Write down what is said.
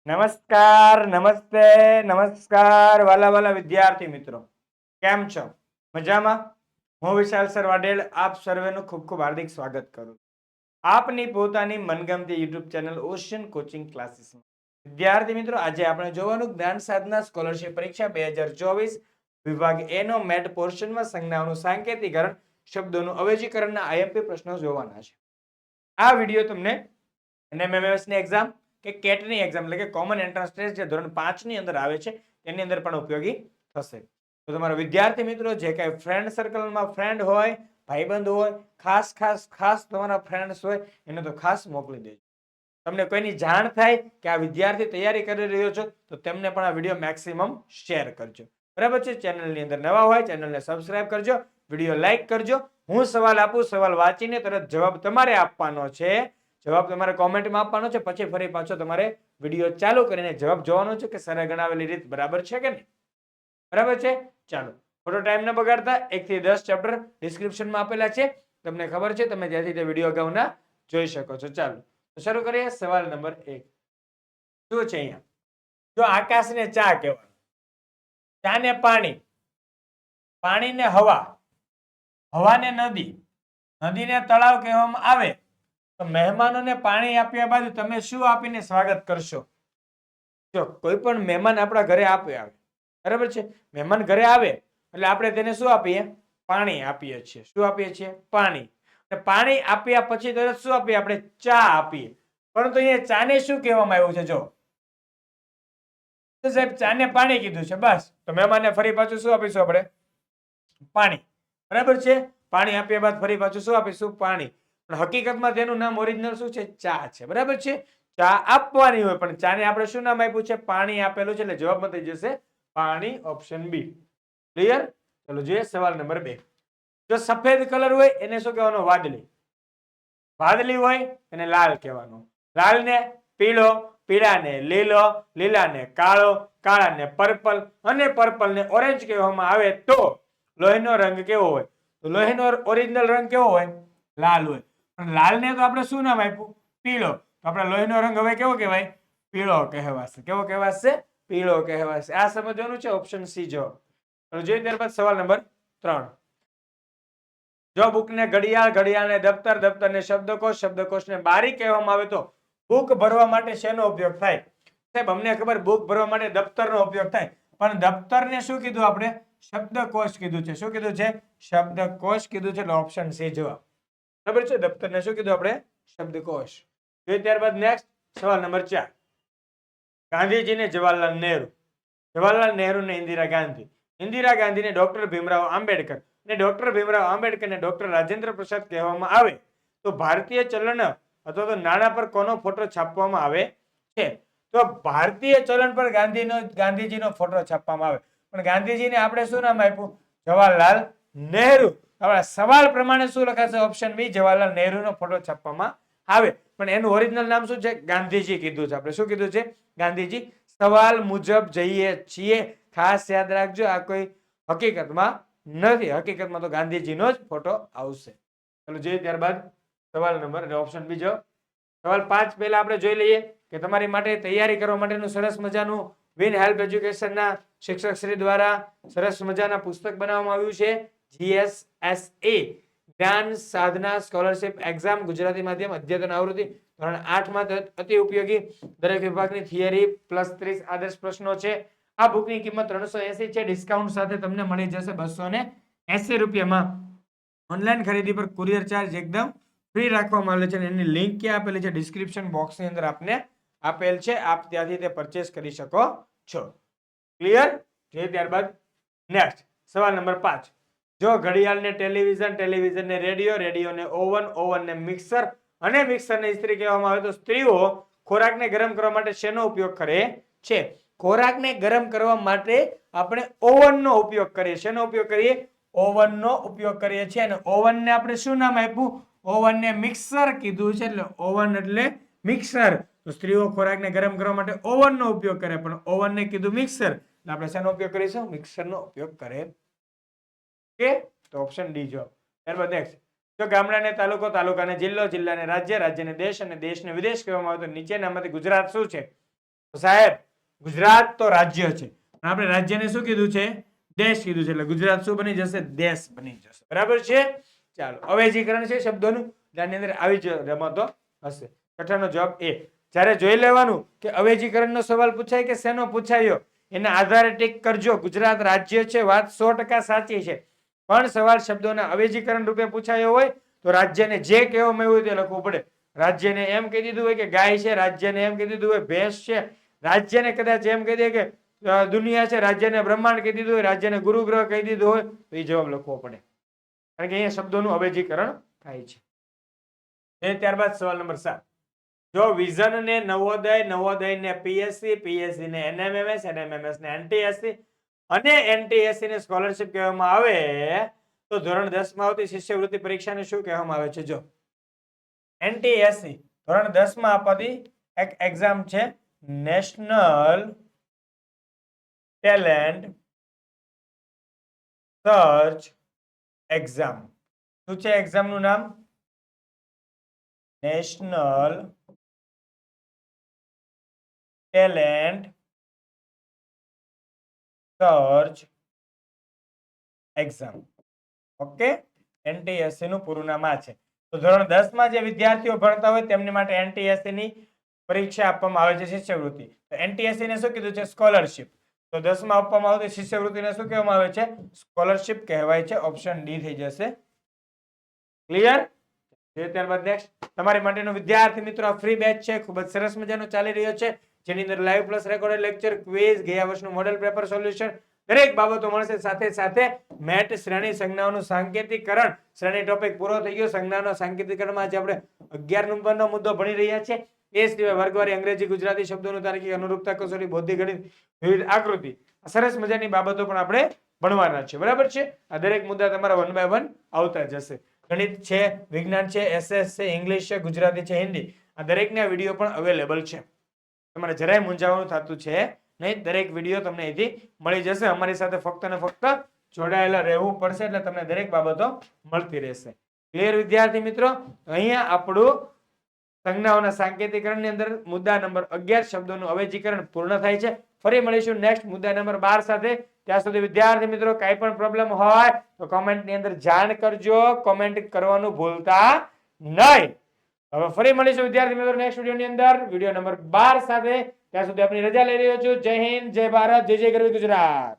નમસ્કાર, નમસ્તે, નમસ્કાર વાલા વાલા વિદ્યાર્થી મિત્રો. કેમ છો? મજામાં? હું વિશાલ સર વાડેલ આપ સર્વેનું ખૂબ ખૂબ હાર્દિક સ્વાગત કરું. આપની પોતાની મનગમતી યુટ્યુબ ચેનલ ઓશિયન કોચિંગ ક્લાસીસમાં. વિદ્યાર્થી મિત્રો, આજે આપણે જોવાનું જ્ઞાન સાધના સ્કોલરશિપ પરીક્ષા 2024 વિભાગ એ નો મેટ પોર્શનમાં સંજ્ઞાઓનું સાંકેતિકરણ, શબ્દોનું અવેજીકરણના આઈએમપી પ્રશ્નો જોવાના છે. આ વિડીયો તમને NMMS ની એક્ઝામ કે કેટની એક્ઝામ એટલે કે કોમન એન્ટ્રન્સ ટેસ્ટ જે ધોરણ 5 ની અંદર આવે છે તેની અંદર પણ ઉપયોગી થશે. તો તમારા વિદ્યાર્થી મિત્રો જે કાંઈ ફ્રેન્ડ સર્કલમાં ફ્રેન્ડ હોય, ભાઈબંધ હોય, ખાસ તમારા ફ્રેન્ડ્સ હોય એને તો ખાસ મોકલી દેજો. તમને કોઈની જાણ થાય કે આ વિદ્યાર્થી તૈયારી કરી રહ્યો છો તો તેમને પણ આ વિડીયો મેક્સિમમ શેર કરજો. બરાબર છે? ચેનલની અંદર નવા હોય ચેનલને સબસ્ક્રાઇબ કરજો, વિડીયો લાઈક કરજો. હું સવાલ આપું, સવાલ વાંચીને તરત જવાબ તમારે આપવાનો છે. જવાબ તમારે કોમેન્ટમાં આપવાનો છે, પછી ફરી પાછો તમારે વિડીયો ચાલુ કરીને જવાબ જોવાનો છે કે સરે ગણાવેલી રીત બરાબર છે કે નહીં. બરાબર છે? ચાલો, ખોટો ટાઈમ ન બગાડતા 1 થી 10 ચેપ્ટર ડિસ્ક્રિપ્શનમાં આપેલા છે. તમને ખબર છે, તમે ત્યાંથી તે વિડીયો અગાઉના જોઈ શકો છો. ચાલો તો શરૂ કરીએ. સવાલ નંબર 1 શું છે અહીંયા? જો આકાશને ચા કહેવાનું, ચાને પાણી, પાણીને હવા, હવાને નદી, નદીને તળાવ કહેવામાં આવે તો મહેમાનોને પાણી આપ્યા બાદ તમે શું આપીને સ્વાગત કરશો? જો કોઈ પણ મહેમાન આપણા ઘરે આવે, બરાબર છે? મહેમાન ઘરે આવે એટલે આપણે તેને શું આપીએ? પાણી આપીએ છીએ. શું આપીએ છીએ? પાણી. પાણી આપ્યા પછી તરત શું આપીએ? આપણે ચા આપીએ. પરંતુ અહીંયા ચાને શું કહેવામાં આવ્યું છે? જો તો સાહેબ ચાને પાણી કીધું છે, બસ. તો મહેમાનને ફરી પાછું શું આપીશું? આપણે પાણી. બરાબર છે? પાણી આપ્યા બાદ ફરી પાછું શું આપીશું? પાણી. પણ હકીકતમાં તેનું નામ ઓરિજિનલ શું છે? ચા છે. બરાબર છે? ચા આપવાની હોય પણ ચાને આપણે શું નામ આપ્યું છે? પાણી આપેલું છે. એટલે જવાબમાં થઈ જશે પાણી, ઓપ્શન બી. ક્લિયર? ચલો જોઈએ સવાલ નંબર 2. જો સફેદ કલર હોય એને શું કહેવાનું? વાદળી. વાદળી હોય એને લાલ કહેવાનું. લાલને પીળો, પીળાને લીલો, લીલાને કાળો, કાળાને પર્પલ અને પર્પલને ઓરેન્જ કહેવામાં આવે તો લોહીનો રંગ કેવો હોય? તો લોહીનો ઓરિજિનલ રંગ કેવો હોય? લાલ હોય. પણ લાલને તો આપણે શું નામ આપ્યું? પીળો. તો આપણે લોહીનો રંગ હવે કેવો કહેવાય? પીળો કહેવાશે. કેવો કહેવાશે? પીળો કહેવાશે. આ સમજવાનું છે. ઓપ્શન સી જવાબ. જોઈએ ત્યારબાદ સવાલ નંબર 3. જો બુકને ઘડિયાળ, ઘડિયાળને દફતર, દફતરને શબ્દકોશ, શબ્દકોશને બારી કહેવામાં આવે તો બુક ભરવા માટે શેનો ઉપયોગ થાય? સાહેબ અમને ખબર બુક ભરવા માટે દફતરનો ઉપયોગ થાય, પણ દફતરને શું કીધું આપણે? શબ્દકોશ કીધું છે. શું કીધું છે? શબ્દકોશ કીધું છે. એટલે ઓપ્શન સી જવાબ. બરાબર છે? દફતરને શું કીધું આપણે? શબ્દકોશ. ત્યારબાદ નેક્સ્ટ સવાલ નંબર 4. ગાંધીજીને જવાહરલાલ નહેરુ, જવાહરલાલ નહેરુને ઇન્દિરા ગાંધી, ઇન્દિરા ગાંધીને ડોક્ટર ભીમરાવ આંબેડકર અને ડોક્ટર ભીમરાવ આંબેડકરને ડોક્ટર રાજેન્દ્ર પ્રસાદ કહેવામાં આવે તો ભારતીય ચલણ અથવા તો નાણાં પર કોનો ફોટો છાપવામાં આવે છે? તો ભારતીય ચલણ પર ગાંધીજીનો ફોટો છાપવામાં આવે. પણ ગાંધીજીને આપણે શું નામ આપ્યું? જવાહરલાલ નહેરુ. આપણા સવાલ પ્રમાણે શું લખાશે? ઓપ્શન બી, જવાહરલાલ નહેરુનો ફોટો છાપવામાં આવે. પણ એનું ઓરિજિનલ નામ શું છે? ગાંધીજી કીધું છે. આપણે શું કીધું છે? ગાંધીજી. સવાલ મુજબ જઈએ છીએ. ખાસ યાદ રાખજો, આ કોઈ હકીકતમાં નથી. હકીકતમાં તો ગાંધીજીનો જ ફોટો આવશે. ચલો જોઈએ ત્યારબાદ સવાલ નંબર ઓપ્શન બીજો. સવાલ 5 પહેલા આપણે જોઈ લઈએ કે તમારી માટે તૈયારી કરવા માટેનું સરસ મજાનું વિન હેલ્પ એજ્યુકેશનના શિક્ષક શ્રી દ્વારા સરસ મજાના પુસ્તક બનાવવામાં આવ્યું છે. GSSA જ્ઞાન સાધના સ્કોલરશિપ એક્ઝામ ગુજરાતી માધ્યમ અદ્યતન આવૃત્તિ ધોરણ 8 માં અતિ ઉપયોગી. દરેક વિભાગની થિયરી પ્લસ 30 આદર્શ પ્રશ્નો છે. આ બુકની કિંમત 380 છે. ડિસ્કાઉન્ટ સાથે તમને મળી જશે 280 રૂપિયામાં. ઓનલાઈન ખરીદી પર કુરિયર ચાર્જ એકદમ ફ્રી રાખવામાં આવેલ છે. એની લિંક ક્યાં આપેલી છે? ડિસ્ક્રિપ્શન બોક્સની અંદર આપને આપેલ છે. આપ ત્યાંથી તે પરચેસ કરી શકો છો. ક્લિયર? જોઈએ ત્યારબાદ નેક્સ્ટ સવાલ નંબર 5. જો ઘડિયાળને ટેલિવિઝન, ટેલિવિઝનને રેડિયો, રેડિયોને ઓવન, ઓવનને મિક્સર અને મિક્સરને ઇસ્ત્રી કહેવામાં આવે તો સ્ત્રીઓ ખોરાકને ગરમ કરવા માટે શેનો ઉપયોગ કરે છે? ખોરાકને ગરમ કરવા માટે આપણે ઓવનનો ઉપયોગ કરીએ. શેનો ઉપયોગ કરીએ? ઓવનનો ઉપયોગ કરીએ છીએ. અને ઓવનને આપણે શું નામ આપ્યું? ઓવનને મિક્સર કીધું છે. એટલે ઓવન એટલે મિક્સર. તો સ્ત્રીઓ ખોરાકને ગરમ કરવા માટે ઓવનનો ઉપયોગ કરે, પણ ઓવનને કીધું મિક્સર. એટલે આપણે શેનો ઉપયોગ કરીશું? મિક્સરનો ઉપયોગ કરે. ઓકે, તો ઓપ્શન ડી જવાબ. ત્યારબાદ નેક્સ્ટ. જો ગામડાને તાલુકો, તાલુકાને જિલ્લો, જિલ્લાને રાજ્ય, રાજ્યને દેશ અને દેશને વિદેશ કહેવામાં આવે તો નીચેનામાંથી ગુજરાત શું છે? તો સાહેબ ગુજરાત તો રાજ્ય છે, આપણે રાજ્યને શું કીધું છે? દેશ કીધું છે. એટલે ગુજરાત શું બની જશે? દેશ બની જશે. બરાબર છે. ચાલો, અવેજીકરણ છે શબ્દોનું, જેની અંદર આવી જ રમતો હશે. કઠણનો જવાબ એ. જ્યારે જોઈ લેવાનું કે અવેજીકરણનો સવાલ પૂછાય કે શેનો પૂછાયો, એના આધારે ટીક કરજો. ગુજરાત રાજ્ય છે, વાત 100% સાચી છે. પણ સવાલ શબ્દોના અવેજીકરણ રૂપે પૂછાયો હોય તો રાજ્યને જે કહેવામાં આવ્યું હોય તે લખવું પડે. રાજ્યને એમ કહી દીધું હોય કે ગાય છે, રાજ્યને એમ કહી દીધું હોય ભેંસ છે, રાજ્યને કદાચ એમ કહી દે કે દુનિયા છે, રાજ્યને બ્રહ્માંડ કહી દીધું હોય, રાજ્યને ગુરુગ્રહ કહી દીધું હોય તો એ જવાબ લખવો પડે, કારણ કે અહીંયા શબ્દોનું અવેજીકરણ થાય છે. ત્યારબાદ સવાલ નંબર 7. જો વિઝન ને નવોદય, નવોદય ને પીએસસી, પીએસસી ને એનએમએમએસ, એનએમએમએસ ને એનટીએસસી અને એનટીએસસી ને સ્કોલરશિપ કહેવામાં આવે તો ધોરણ 10 માં આવતી શિષ્યવૃત્તિ પરીક્ષાને શું કહેવામાં આવે છે? જો એનટીએસસી ધોરણ 10 માં અપાતી એક એક્ઝામ છે, નેશનલ ટેલેન્ટ સર્ચ એક્ઝામ. શું છે એક્ઝામનું નામ? National talent search exam. Okay, NTSC નું પૂરું નામ આ છે. તો ધોરણ 10 માં જે વિદ્યાર્થીઓ ભણતા હોય તેમની માટે એનટીએસસી ની પરીક્ષા આપવામાં આવે છે, શિષ્યવૃત્તિ. તો એનટીએસસી ને શું કીધું છે? સ્કોલરશિપ. તો 10 માં આપવામાં આવતી શિષ્યવૃત્તિને શું કહેવામાં આવે છે? સ્કોલરશિપ કહેવાય છે. ઓપ્શન ડી થઈ જશે. ક્લિયર? ત્યારબાદ નેક્સ્ટ તમારી માટેનો વિદ્યાર્થી મિત્રો આ ફ્રી બેચ છે, ખૂબ જ સરસ મજાનો ચાલી રહ્યો છે, જેની અંદર live plus recorded lecture, quiz, ગયા વર્ષનું મોડેલ પેપર સોલ્યુશન, દરેક બાબતો મળશે. સાથે સાથે મેટ શ્રેણી સંજ્ઞાઓનું સાંકેતિકરણ. શ્રેણી ટોપિક પૂરો થઈ ગયો. સંજ્ઞાનો સાંકેતિકરણમાં આજે આપણે 11 નંબરનો મુદ્દો ભણી રહ્યા છીએ. એ સિવાય વર્ગવારી અંગ્રેજી, ગુજરાતી શબ્દોનું તાર્કિક, અનુરૂપતા કસોટી, બૌદ્ધિક ગણિત, વિવિધ આકૃતિ, સરસ મજાની બાબતો પણ આપણે ભણવાના છે. બરાબર છે. આ દરેક મુદ્દા તમારા 1 બાય 1 આવતા જશે. ગણિત છે, વિજ્ઞાન છે, એસએસ છે, ઇંગ્લિશ છે, ગુજરાતી છે, હિન્દી, આ દરેકના વિડીયો પણ અવેલેબલ છે. તમારે જરાય મૂંઝાવાનું થતું છે નહીં. દરેક વિડીયો તમને અહીંથી મળી જશે. અમારી સાથે ફક્ત ને ફક્ત જોડાયેલા રહેવું પડશે, એટલે તમને દરેક બાબતો મળતી રહેશે. ક્લિયર વિદ્યાર્થી મિત્રો? અહીંયા આપણું સંજ્ઞાઓના સાંકેતિકરણની અંદર મુદ્દા નંબર 11 શબ્દોનું અવેજીકરણ પૂર્ણ થાય છે. ફરી મળીશું નેક્સ્ટ મુદ્દા નંબર 12 સાથે. ત્યાં સુધી વિદ્યાર્થી મિત્રો કાંઈ પણ પ્રોબ્લેમ હોય તો કોમેન્ટની અંદર જાણ કરજો. કોમેન્ટ કરવાનું ભૂલતા નહીં. હવે ફરી મળીશું વિદ્યાર્થી મિત્રો નેક્સ્ટ વિડીયોની અંદર, વિડીયો નંબર 12 સાથે. ત્યાં સુધી આપની રજા લઈ રહ્યો છું. જય હિન્દ, જય ભારત, જય જય ગરવી ગુજરાત.